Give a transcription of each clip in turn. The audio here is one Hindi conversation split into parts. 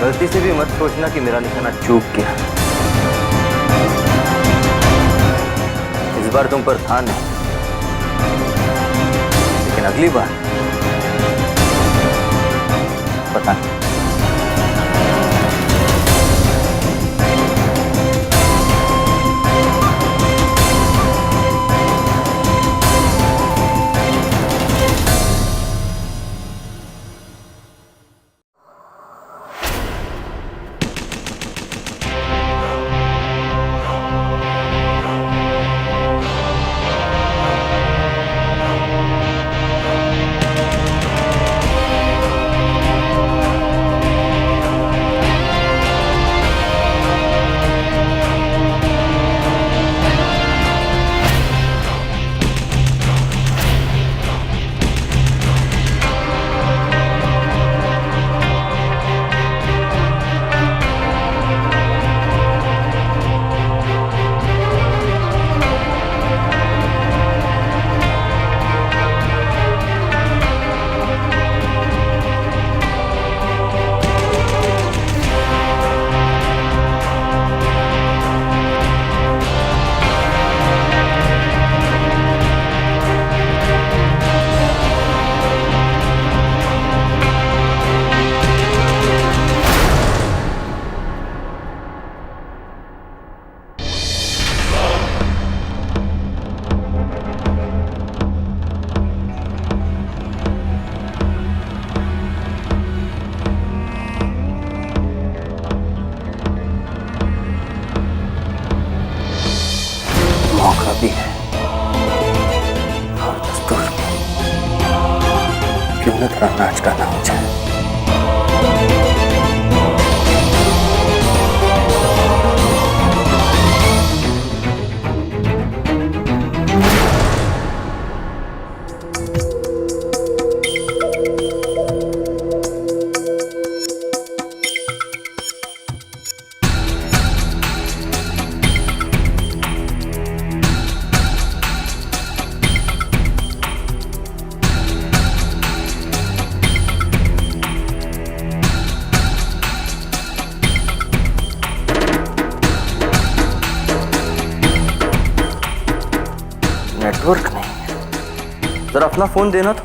गलती से भी मत सोचना कि मेरा निशाना चूक गया। इस बार तुम पर था नहीं, लेकिन अगली बार पता नहीं। मौका भी है और दस्तूर भी। क्यों न थोड़ा नाच गाना हो जाए। नेटवर्क नहीं है, जरा अपना फोन देना तो।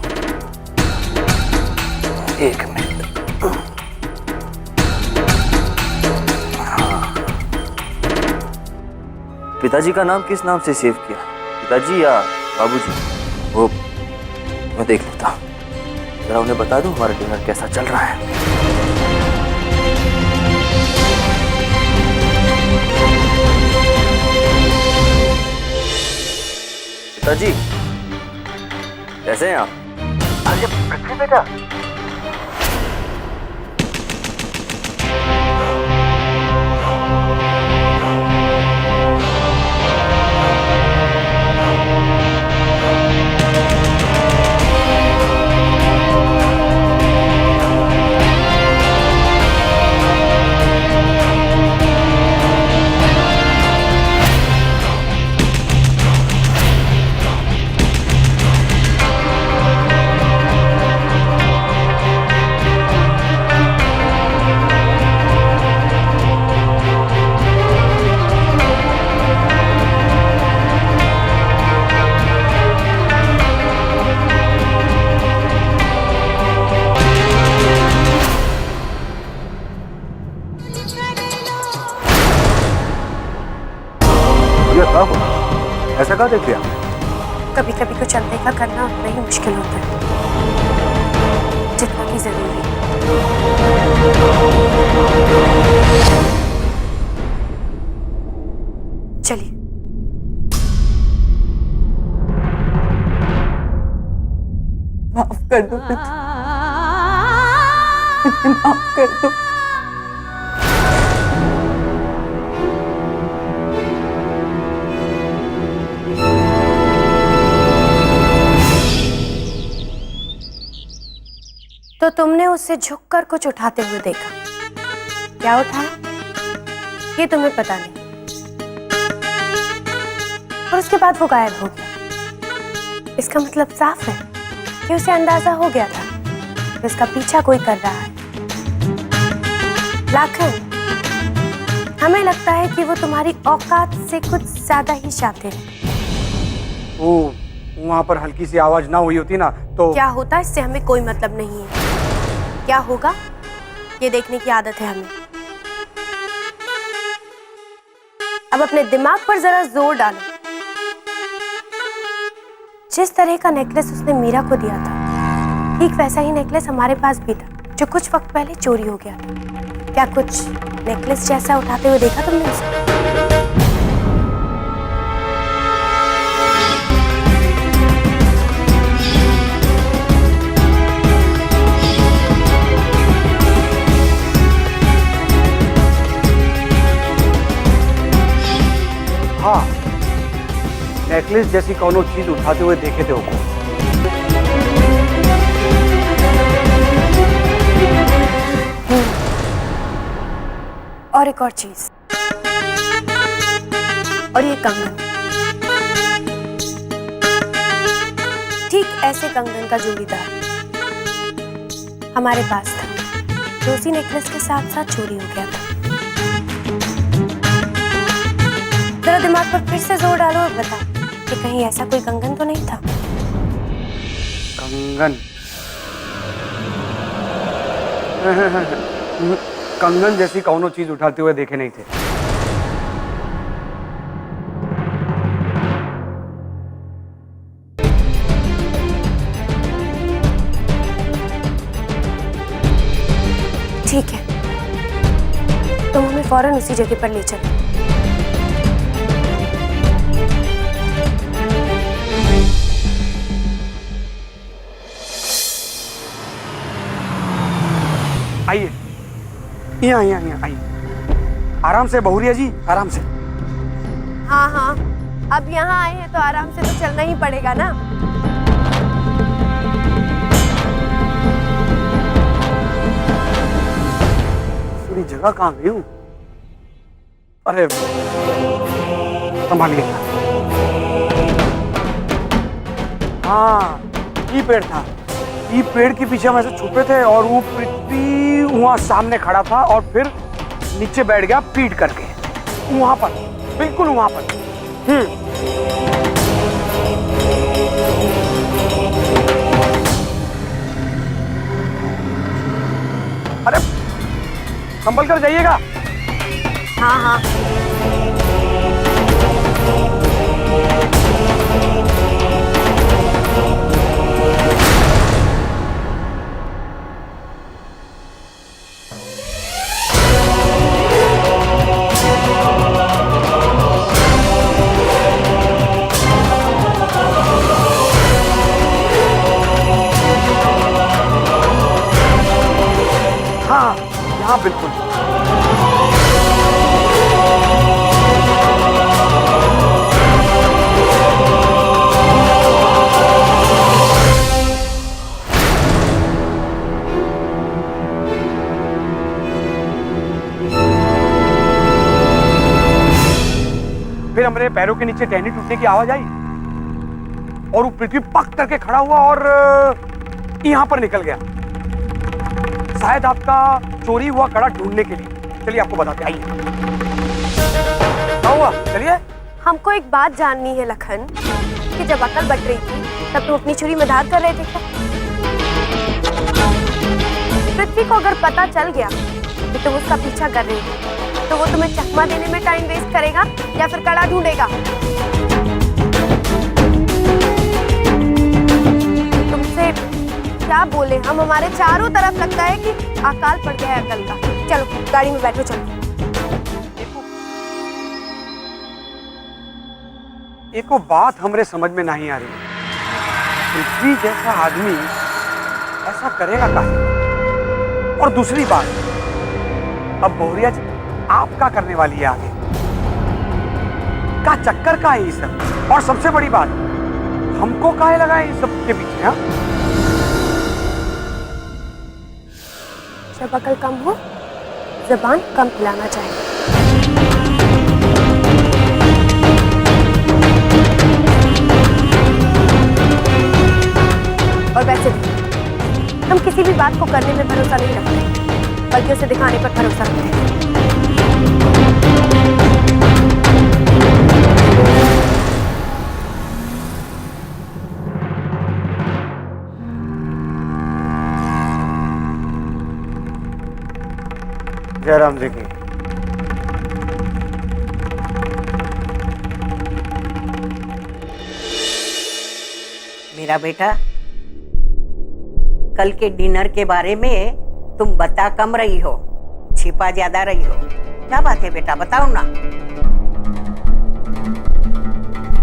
एक मिनट। हाँ। पिताजी का नाम किस नाम से सेव किया, पिताजी या बाबूजी? वो मैं देख लेता हूँ। जरा उन्हें बता दूं हमारा डिनर कैसा चल रहा है। पिताजी कैसे हैं आप? अरे पृथ्वी बेटा, ऐसा कहा देख लिया? कभी कभी कुछ अनदेखा करना उतना ही मुश्किल होता है जितना कि जरूरी। चलिए। माफ कर दो, मुझे माफ कर दो। तो तुमने उसे झुककर कुछ उठाते हुए देखा। क्या उठाया ये तुम्हें पता नहीं, और उसके बाद वो गायब हो गया। इसका मतलब साफ है कि उसे अंदाजा हो गया था कि उसका पीछा कोई कर रहा है। लाखन, हमें लगता है कि वो तुम्हारी औकात से कुछ ज्यादा ही शातिर है। वो वहाँ पर हल्की सी आवाज ना हुई होती ना तो क्या होता इससे हमें कोई मतलब नहीं है। क्या होगा ये देखने की आदत है हमें। अब अपने दिमाग पर जरा जोर डालो। जिस तरह का नेकलेस उसने मीरा को दिया था, ठीक वैसा ही नेकलेस हमारे पास भी था, जो कुछ वक्त पहले चोरी हो गया था। क्या कुछ नेकलेस जैसा उठाते हुए देखा तुमने उसे? हाँ, नेकलेस जैसी कोनो चीज उठाते हुए देखे थे उसको। और एक और चीज, और ये कंगन, ठीक ऐसे कंगन का जोड़ीदार हमारे पास था, जो उसी नेकलेस के साथ साथ चोरी हो गया था। जरा दिमाग पर फिर से जोर डालो और बताओ कि कहीं ऐसा कोई कंगन तो नहीं था। कंगन कंगन जैसी कौनो चीज उठाते हुए देखे नहीं थे। ठीक है, तुम हमें फौरन उसी जगह पर ले चलो। आइए, यहाँ यहाँ यहाँ आइए। आराम से बहुरिया जी, आराम से। हाँ हाँ, अब यहाँ आए हैं तो आराम से तो चलना ही पड़ेगा ना। पूरी जगह कहाँ गई हूँ? अरे संभालिए। हाँ, ये पेड़ था। ये पेड़ के पीछे हम ऐसे छुपे थे और वो पृथ्वी वहाँ सामने खड़ा था और फिर नीचे बैठ गया पीट करके वहाँ पर, बिल्कुल वहाँ पर। अरे संभल कर जाइएगा। हाँ हाँ, हाँ, यहाँ बिल्कुल। फिर हमारे पैरों के नीचे टहनी टूटने की आवाज आई और वो पृथ्वी पक करके खड़ा हुआ और यहाँ पर निकल गया, शायद आपका चोरी हुआ कड़ा ढूंढने के लिए। चलिए आपको बताते, आइए। क्या हुआ? चलिए। हमको एक बात जाननी है लखन, कि जब अकल बट रही थी तब तुम अपनी छुरी में धार कर रहे थे क्या? पृथ्वी को अगर पता चल गया कि तुम उसका पीछा कर रही थी, तो वो तुम्हें चकमा देने में टाइम वेस्ट करेगा या फिर कड़ा ढूंढेगा? तुमसे क्या बोले हम, हमारे चारों तरफ लगता है कि अकाल पड़ गया है अकल का। चलो गाड़ी में बैठो, चलो। एको बात हमरे समझ में नहीं आ रही, पृथ्वी जैसा आदमी ऐसा करेगा काहे? और दूसरी बात, अब बहुरिया जी आप क्या करने वाली है आगे? का चक्कर का है ये सब? और सबसे बड़ी बात, हमको काहे लगा है इन सब के पीछे? हाँ, जब अकल कम हो, जबान कम फैलाना चाहिए। और वैसे भी हम किसी भी बात को करने में भरोसा नहीं रखते। बल्कि उसे दिखाने पर भरोसा रखते हैं। जयराम जी की मेरा बेटा, कल के डिनर के बारे में तुम बता कम रही हो, छिपा ज्यादा रही हो। क्या बात है बेटा, बताओ ना।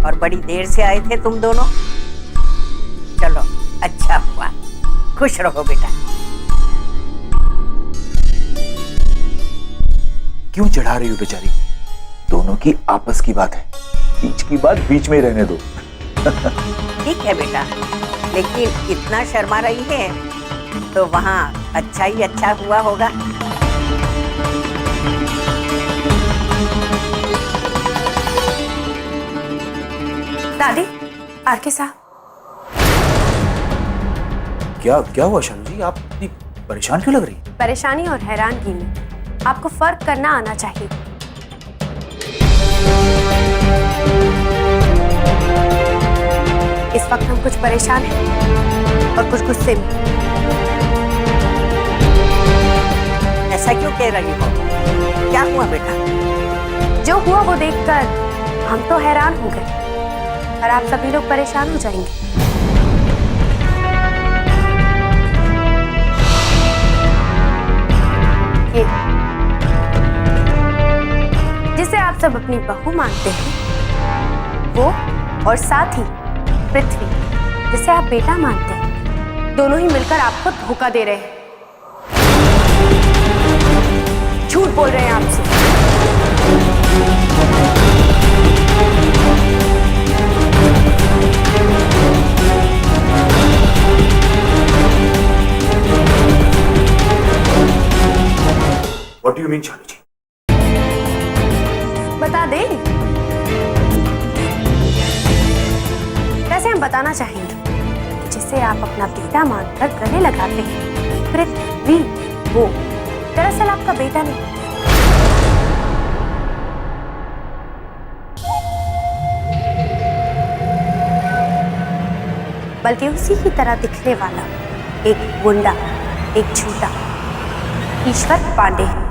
और बड़ी देर से आए थे तुम दोनों। चलो अच्छा हुआ, खुश रहो बेटा। क्यों चढ़ा रही हो बेचारी को? दोनों की आपस की बात है, बीच की बात बीच में ही रहने दो। ठीक है बेटा, लेकिन इतना शर्मा रही है तो वहाँ अच्छा ही अच्छा हुआ होगा। दादी, आरके साहब। क्या क्या हुआ शालू जी, आप इतनी परेशान क्यों लग रही? परेशानी और हैरानगी में आपको फर्क करना आना चाहिए। इस वक्त हम कुछ परेशान हैं और कुछ गुस्से में। ऐसा क्यों कह रही हो? क्या हुआ बेटा? जो हुआ वो देखकर हम तो हैरान हो गए और आप सभी लोग परेशान हो जाएंगे। ये जिसे आप सब अपनी बहू मानते हैं वो, और साथ ही पृथ्वी जिसे आप बेटा मानते हैं, दोनों ही मिलकर आपको धोखा दे रहे हैं, झूठ बोल रहे हैं आपसे। What do you mean शालू जी? बता दे। वैसे हम बताना चाहेंगे कि जिसे आप अपना बेटा मानकर गले लगाते हैं, पृथ्वी, वो दरअसल आपका बेटा नहीं, बल्कि उसी की तरह दिखने वाला एक गुंडा, एक झूठा ईश्वर पांडे है।